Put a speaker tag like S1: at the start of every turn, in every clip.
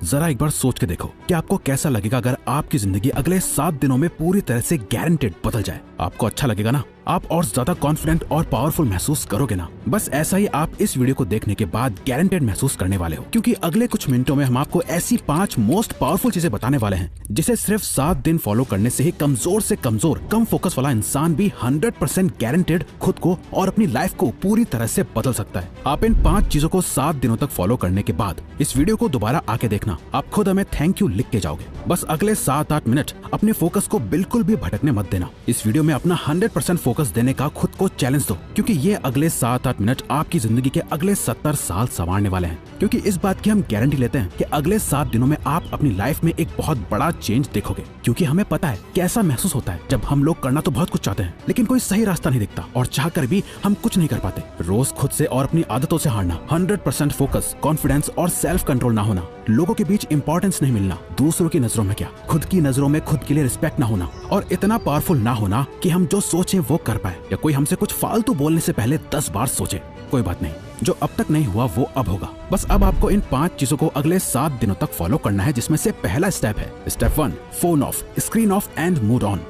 S1: जरा एक बार सोच के देखो कि आपको कैसा लगेगा अगर आपकी जिंदगी अगले 7 दिनों में पूरी तरह से गारंटेड बदल जाए। आपको अच्छा लगेगा ना? आप और ज्यादा कॉन्फिडेंट और पावरफुल महसूस करोगे ना? बस ऐसा ही आप इस वीडियो को देखने के बाद गारंटेड महसूस करने वाले हो, क्योंकि अगले कुछ मिनटों में हम आपको ऐसी 5 मोस्ट पावरफुल चीजें बताने वाले हैं जिसे सिर्फ 7 दिन फॉलो करने से ही कमजोर से कमजोर कम फोकस वाला इंसान भी 100% गारंटेड खुद को और अपनी लाइफ को पूरी तरह से बदल सकता है। आप इन 5 चीजों को 7 दिनों तक फॉलो करने के बाद इस वीडियो को दोबारा आके देखना, आप खुद हमें थैंक यू लिख के जाओगे। बस अगले 7-8 मिनट अपने फोकस को बिल्कुल भी भटकने मत देना। इस वीडियो में अपना 100% फोकस देने का खुद को चैलेंज दो, क्योंकि ये अगले 7-8 मिनट आपकी जिंदगी के अगले 70 साल संवारने वाले हैं। क्योंकि इस बात की हम गारंटी लेते हैं कि अगले 7 दिनों में आप अपनी लाइफ में एक बहुत बड़ा चेंज देखोगे, क्योंकि हमें पता है कैसा महसूस होता है जब हम लोग करना तो बहुत कुछ चाहते हैं लेकिन कोई सही रास्ता नहीं दिखता और चाहकर भी हम कुछ नहीं कर पाते। रोज खुद से और अपनी आदतों से हारना, 100% फोकस, कॉन्फिडेंस और सेल्फ कंट्रोल ना होना, लोगों के बीच इंपॉर्टेंस नहीं मिलना, दूसरों की नजरों में क्या खुद की नजरों में खुद के लिए रिस्पेक्ट ना होना और इतना पावरफुल ना होना कि हम जो सोचे वो कर पाए, या कोई हमसे कुछ फालतू बोलने से पहले 10 बार सोचे। कोई बात नहीं, जो अब तक नहीं हुआ वो अब होगा। बस अब आपको इन 5 चीजों को अगले 7 दिनों तक फॉलो करना है, जिसमें से पहला स्टेप है step 1, phone of, screen of and mood on.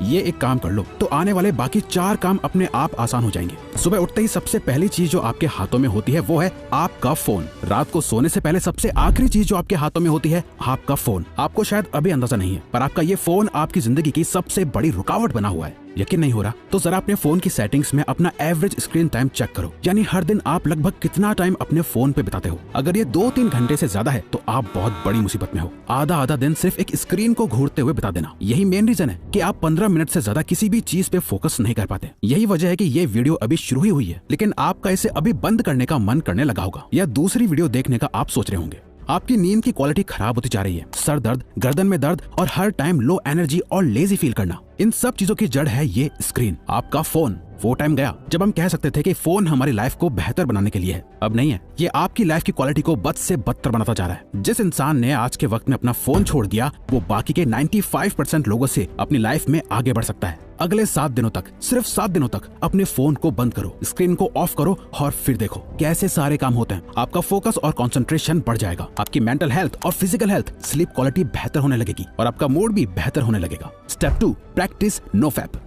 S1: ये एक काम कर लो तो आने वाले बाकी 4 काम अपने आप आसान हो जाएंगे। सुबह उठते ही सबसे पहली चीज जो आपके हाथों में होती है वो है आपका फोन। रात को सोने से पहले सबसे आखिरी चीज जो आपके हाथों में होती है आपका फोन। आपको शायद अभी अंदाजा नहीं है, पर आपका ये फोन आपकी जिंदगी की सबसे बड़ी रुकावट बना हुआ है। यकीन नहीं हो रहा तो जरा अपने फोन की सेटिंग्स में अपना एवरेज स्क्रीन टाइम चेक करो, यानी हर दिन आप लगभग कितना टाइम अपने फोन पे बिताते हो। अगर ये 2-3 घंटे से ज्यादा है तो आप बहुत बड़ी मुसीबत में हो। आधा दिन सिर्फ एक स्क्रीन को घूरते हुए बिता देना, यही मेन रीजन है कि आप 15 मिनट से ज्यादा किसी भी चीज पे फोकस नहीं कर पाते। यही वजह है कि ये वीडियो अभी शुरू ही हुई है, लेकिन आपका इसे अभी बंद करने का मन करने लगा होगा, या दूसरी वीडियो देखने का आप सोच रहे होंगे। आपकी नींद की क्वालिटी खराब होती जा रही है, सर दर्द, गर्दन में दर्द और हर टाइम लो एनर्जी और लेजी फील करना, इन सब चीजों की जड़ है ये स्क्रीन, आपका फोन। वो टाइम गया जब हम कह सकते थे कि फोन हमारी लाइफ को बेहतर बनाने के लिए है, अब नहीं है। ये आपकी लाइफ की क्वालिटी को बद से बदतर बनाता जा रहा है। जिस इंसान ने आज के वक्त में अपना फोन छोड़ दिया वो बाकी के 95% लोगों से अपनी लाइफ में आगे बढ़ सकता है। अगले 7 दिनों तक, सिर्फ 7 दिनों तक अपने फोन को बंद करो, स्क्रीन को ऑफ करो और फिर देखो कैसे सारे काम होते हैं। आपका फोकस और कंसंट्रेशन बढ़ जाएगा, आपकी मेंटल हेल्थ और फिजिकल हेल्थ, स्लीप क्वालिटी बेहतर होने लगेगी और आपका मूड भी बेहतर होने लगेगा। Step 2, practice no fap.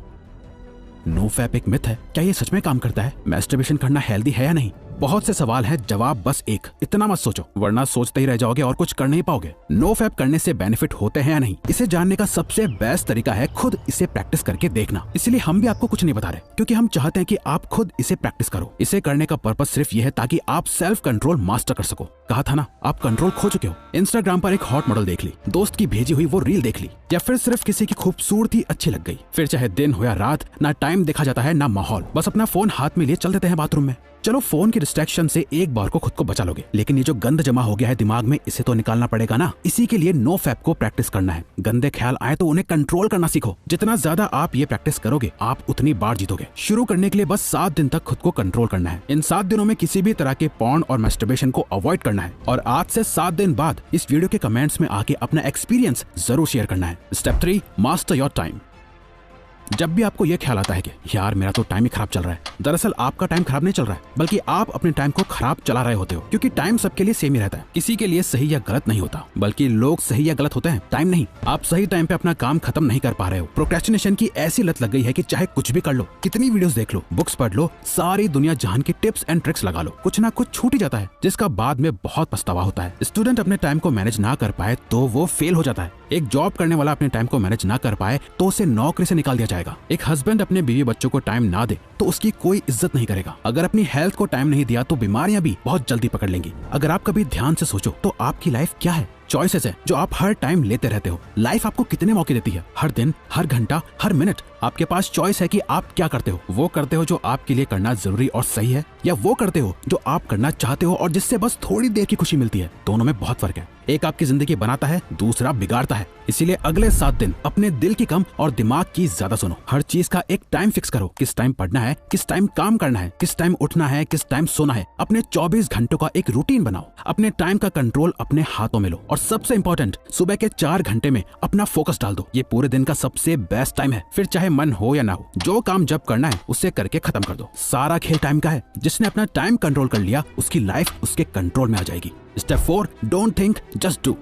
S1: No fap एक मिथ है, क्या ये सच में काम करता है? मैस्टरबेशन करना हेल्दी है या नहीं? बहुत से सवाल है, जवाब बस एक, इतना मत सोचो वरना सोचते ही रह जाओगे और कुछ कर नहीं पाओगे। नो फैप करने से बेनिफिट होते हैं या नहीं, इसे जानने का सबसे बेस्ट तरीका है खुद इसे प्रैक्टिस करके देखना। इसलिए हम भी आपको कुछ नहीं बता रहे, क्योंकि हम चाहते हैं कि आप खुद इसे प्रैक्टिस करो। इसे करने का पर्पस सिर्फ ये है ताकि आप सेल्फ कंट्रोल मास्टर कर सको। कहा था ना, आप कंट्रोल खो चुके हो। इंस्टाग्राम पर एक हॉट मॉडल देख ली, दोस्त की भेजी हुई वो रील देख ली, या फिर सिर्फ किसी की खूबसूरती अच्छी लग गई, फिर चाहे दिन हो या रात, ना टाइम देखा जाता है ना माहौल, बस अपना फोन हाथ में लिए चल देते हैं बाथरूम में। चलो फोन की डिस्ट्रैक्शन से एक बार को खुद को बचा लोगे, लेकिन ये जो गंद जमा हो गया है दिमाग में, इसे तो निकालना पड़ेगा ना। इसी के लिए नो फैप को प्रैक्टिस करना है। गंदे ख्याल आए तो उन्हें कंट्रोल करना सीखो। जितना ज्यादा आप ये प्रैक्टिस करोगे आप उतनी बार जीतोगे। शुरू करने के लिए बस 7 दिन तक खुद को कंट्रोल करना है। इन 7 दिनों में किसी भी तरह के पॉर्न और मैस्टरबेशन को अवॉइड करना है और आज से 7 दिन बाद इस वीडियो के कमेंट्स में आके अपना एक्सपीरियंस जरूर शेयर करना है। Step 3, master your time. जब भी आपको यह ख्याल आता है कि यार मेरा तो टाइम ही खराब चल रहा है, दरअसल आपका टाइम खराब नहीं चल रहा है, बल्कि आप अपने टाइम को खराब चला रहे होते हो। क्योंकि टाइम सबके लिए सेम ही रहता है, किसी के लिए सही या गलत नहीं होता, बल्कि लोग सही या गलत होते हैं, टाइम नहीं। आप सही टाइम पे अपना काम खत्म नहीं कर पा रहे हो। प्रोक्रेस्टिनेशन की ऐसी लत लग गई है कि चाहे कुछ भी कर लो, कितनी वीडियोस देख लो, बुक्स पढ़ लो, सारी दुनिया जहान की टिप्स एंड ट्रिक्स लगा लो, कुछ ना कुछ छूट ही जाता है, जिसका बाद में बहुत पछतावा होता है। स्टूडेंट अपने टाइम को मैनेज ना कर पाए तो वो फेल हो जाता है। एक जॉब करने वाला अपने टाइम को मैनेज ना कर पाए तो उसे नौकरी से निकाल दिया जाएगा। एक हस्बैंड अपने बीवी बच्चों को टाइम ना दे तो उसकी कोई इज्जत नहीं करेगा। अगर अपनी हेल्थ को टाइम नहीं दिया तो बीमारियां भी बहुत जल्दी पकड़ लेंगी। अगर आप कभी ध्यान से सोचो तो आपकी लाइफ क्या है? चॉइसेस है जो आप हर टाइम लेते रहते हो। लाइफ आपको कितने मौके देती है? हर दिन, हर घंटा, हर मिनट आपके पास चॉइस है कि आप क्या करते हो। वो करते हो जो आपके लिए करना जरूरी और सही है, या वो करते हो जो आप करना चाहते हो और जिससे बस थोड़ी देर की खुशी मिलती है। दोनों में बहुत फर्क है। एक आपकी जिंदगी बनाता है, दूसरा बिगाड़ता है। इसीलिए अगले 7 दिन अपने दिल की कम और दिमाग की ज्यादा सुनो। हर चीज का एक टाइम फिक्स करो, किस टाइम पढ़ना है, किस टाइम काम करना है, किस टाइम उठना है, किस टाइम सोना है। अपने 24 घंटों का एक रूटीन बनाओ। अपने टाइम का कंट्रोल अपने हाथों में लो और सबसे इंपॉर्टेंट, सुबह के 4 घंटे में अपना फोकस डाल दो। ये पूरे दिन का सबसे बेस्ट टाइम है। फिर चाहे मन हो या ना हो, जो काम जब करना है उसे करके खत्म कर दो। सारा खेल टाइम का है। जिसने अपना टाइम कंट्रोल कर लिया उसकी लाइफ उसके कंट्रोल में आ जाएगी। Step 4, don't think, just do.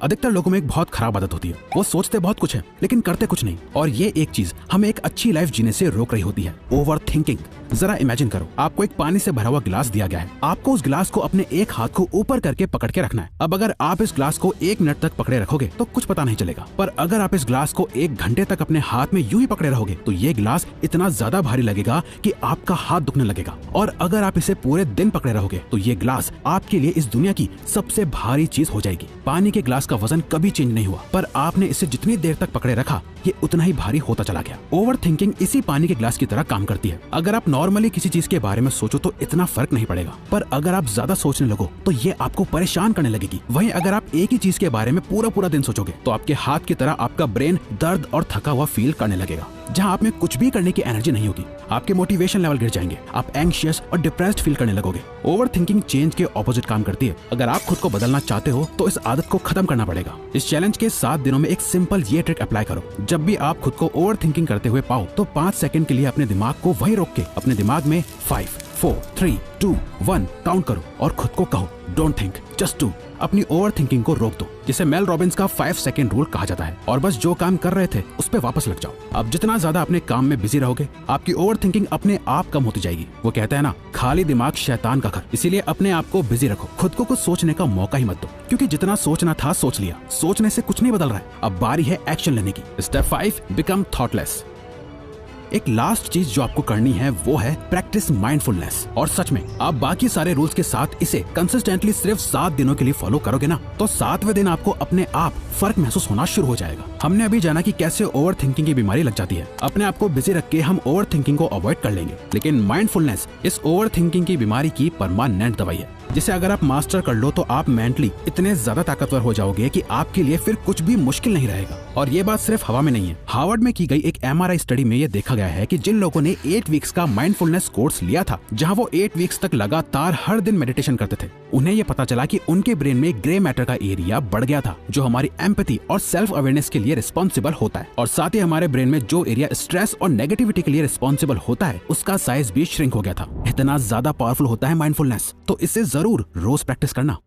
S1: अधिकतर लोगों में एक बहुत खराब आदत होती है, वो सोचते बहुत कुछ है लेकिन करते कुछ नहीं, और ये एक चीज हमें एक अच्छी लाइफ जीने से रोक रही होती है, ओवर थिंकिंग। जरा इमेजिन करो, आपको एक पानी से भरा हुआ गिलास दिया गया है, आपको उस गिलास को अपने एक हाथ को ऊपर करके पकड़ के रखना है। अब अगर आप इस गिलास को 1 मिनट तक पकड़े रखोगे तो कुछ पता नहीं चलेगा, पर अगर आप इस गिलास को 1 घंटे तक अपने हाथ में यूं ही पकड़े रहोगे तो ये गिलास इतना ज्यादा भारी लगेगा कि आपका हाथ दुखने लगेगा। और अगर आप इसे पूरे दिन पकड़े रहोगे तो ये गिलास आपके लिए इस दुनिया की सबसे भारी चीज हो जाएगी। पानी के गिलास का वजन कभी चेंज नहीं हुआ, पर आपने इसे जितनी देर तक पकड़े रखा ये उतना ही भारी होता चला गया। ओवर थिंकिंग इसी पानी के गिलास की तरह काम करती है। अगर आप नॉर्मली किसी चीज के बारे में सोचो तो इतना फर्क नहीं पड़ेगा, पर अगर आप ज्यादा सोचने लगो तो ये आपको परेशान करने लगेगी। वहीं अगर आप एक ही चीज के बारे में पूरा दिन सोचोगे तो आपके हाथ की तरह आपका ब्रेन दर्द और थका हुआ फील करने लगेगा, जहां आप में कुछ भी करने की एनर्जी नहीं होगी। आपके मोटिवेशन लेवल गिर जाएंगे, आप एंग्शियस और डिप्रेस्ड फील करने लगोगे। ओवर थिंकिंग चेंज के ऑपोजिट काम करती है। अगर आप खुद को बदलना चाहते हो तो इस आदत को खत्म करना पड़ेगा। इस चैलेंज के 7 दिनों में एक सिंपल ये ट्रिक अप्लाई करो। जब भी आप खुद को ओवर थिंकिंग करते हुए पाओ तो 5 सेकंड के लिए अपने दिमाग को वहीं रोक के अपने दिमाग में 5, 4, 3, 2, 1 काउंट करो और खुद को कहो, डोंट थिंक, जस्ट डू। अपनी ओवर थिंकिंग को रोक दो, जिसे मेल रॉबिन्स का 5 सेकंड रूल कहा जाता है, और बस जो काम कर रहे थे उस पे वापस लग जाओ। अब जितना ज्यादा अपने काम में बिजी रहोगे आपकी ओवर थिंकिंग अपने आप कम होती जाएगी। वो कहते हैं ना, खाली दिमाग शैतान का घर। इसीलिए अपने आप को बिजी रखो, खुद को कुछ सोचने का मौका ही मत दो, क्योंकि जितना सोचना था सोच लिया, सोचने से कुछ नहीं बदल रहा है। अब बारी है एक्शन लेने की। Step 5, become thoughtless. एक लास्ट चीज जो आपको करनी है वो है प्रैक्टिस माइंडफुलनेस। और सच में आप बाकी सारे रूल्स के साथ इसे कंसिस्टेंटली सिर्फ 7 दिनों के लिए फॉलो करोगे ना, तो 7वें दिन आपको अपने आप फर्क महसूस होना शुरू हो जाएगा। हमने अभी जाना कि कैसे ओवर थिंकिंग की बीमारी लग जाती है। अपने आप को बिजी रख के हम ओवर थिंकिंग को अवॉइड कर लेंगे, लेकिन माइंडफुलनेस इस ओवर थिंकिंग की बीमारी की परमानेंट दवाई है, जिसे अगर आप मास्टर कर लो तो आप मेंटली इतने ज्यादा ताकतवर हो जाओगे कि आपके लिए फिर कुछ भी मुश्किल नहीं रहेगा। और ये बात सिर्फ हवा में नहीं है। हार्वर्ड में की गई एक MRI स्टडी में ये देखा गया है कि जिन लोगों ने 8 वीक्स का माइंडफुलनेस कोर्स लिया था, जहां वो 8 वीक्स तक लगातार हर दिन मेडिटेशन करते थे, उन्हें ये पता चला कि उनके ब्रेन में ग्रे मैटर का एरिया बढ़ गया था, जो हमारी एम्पैथी और सेल्फ अवेयरनेस के लिए रिस्पॉन्सिबल होता है। और साथ ही हमारे ब्रेन में जो एरिया स्ट्रेस और नेगेटिविटी के लिए रिस्पॉन्सिबल होता है, उसका साइज भी श्रिंक हो गया था। इतना ज्यादा पावरफुल होता है माइंडफुलनेस, तो इसे जरूर रोज प्रैक्टिस करना।